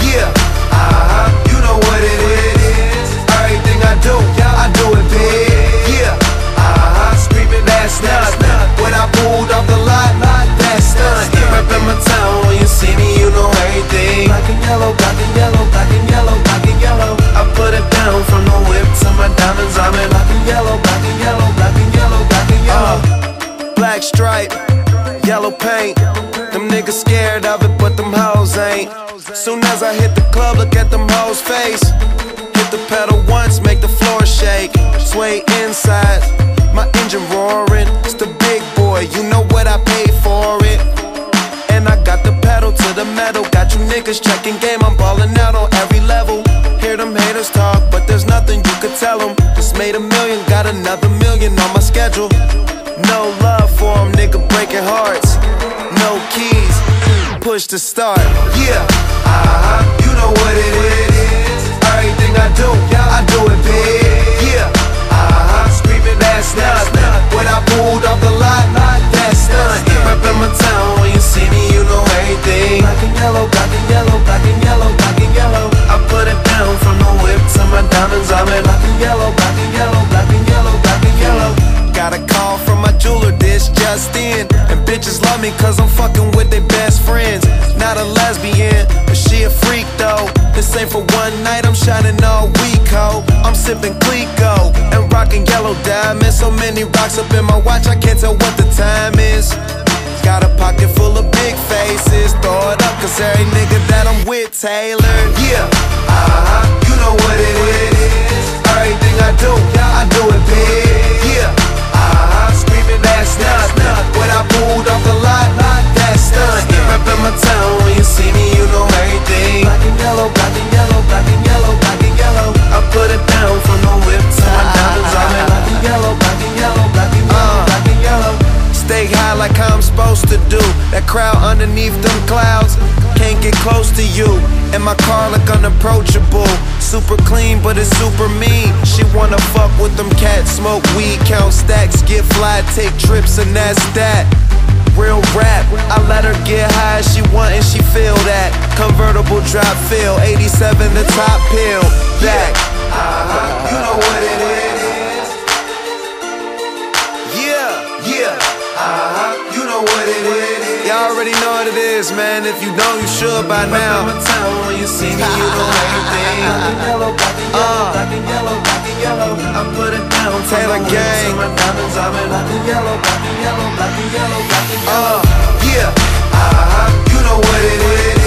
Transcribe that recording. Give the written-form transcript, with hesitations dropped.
Yeah, you know what it is. Everything I do it big. Yeah, screaming that's nuts. When I pulled off the lot, that's stunt. Reppin' my town, when you see me, you know everything. Black and yellow, black and yellow, black and yellow, black and yellow. I put it down from the whip to my diamonds. I'm in black and yellow, black and yellow, black and yellow, black and yellow. Black stripe, yellow paint. Them niggas scared of it, but them hoes ain't. Soon as I hit the club, look at them hoes' face. Hit the pedal once, make the floor shake. Sway inside, my engine roaring. It's the big boy, you know what I paid for it. And I got the pedal to the metal. Got you niggas checking game, I'm ballin' out on every level. Hear them haters talk, but there's nothing you could tell them. Just made $1 million, got another $1 million on my schedule. No love for them, nigga breaking hearts. No keys, push to start. Yeah, you know what it is. Everything I do it big. Yeah, screaming that's nuts. When I pulled off the lot, that's stunt. Reppin' my town, when you see me, you know everything. Black and yellow, black and yellow, black and yellow, black and yellow. I put it down from the whip to my diamonds. I'm in black and yellow, black and yellow, black and yellow, black and yellow. Got a call from my jeweler, this just in. And bitches love me cause I'm fucking with their best friends. Not a lesbian, but she a freak though. This ain't for one night, I'm shining all week, ho. I'm sipping Clico and rocking yellow diamonds. So many rocks up in my watch, I can't tell what the time is. Got a pocket full of big faces. Throw it up cause every nigga that I'm with tailored. Yeah, you know what it is. Everything I do it big. Yeah, screaming that's nuts. When I pulled off the lot, that's stunt. Reppin' my town, when you see me, you know everything. Black and yellow, black and yellow, black and yellow, black and yellow. I put it down from the whip to my diamonds. I'm in black and yellow, black and yellow, black and yellow, black and yellow. Stay high like how I'm supposed to do. That crowd underneath them clouds can't get close to you. And my car look unapproachable. Super clean, but it's super mean. She wanna fuck with them cats, smoke weed, count stacks, get fly, take trips, and that's that. Real rap, I let her get high as she want and she feel that. Convertible drop feel, 87 the top pill. Back, you know what it is. Yeah, you know what it is. Y'all already know what it is, man. If you don't, you should by now. Reppin' my town, when you see me, you know everything. Black and yellow, black and yellow, black and yellow, black and yellow. I put it down, Taylor gang. My diamonds, I'm in black and yellow, black and yellow, black and yellow, black and yellow. Yeah, you know what it is.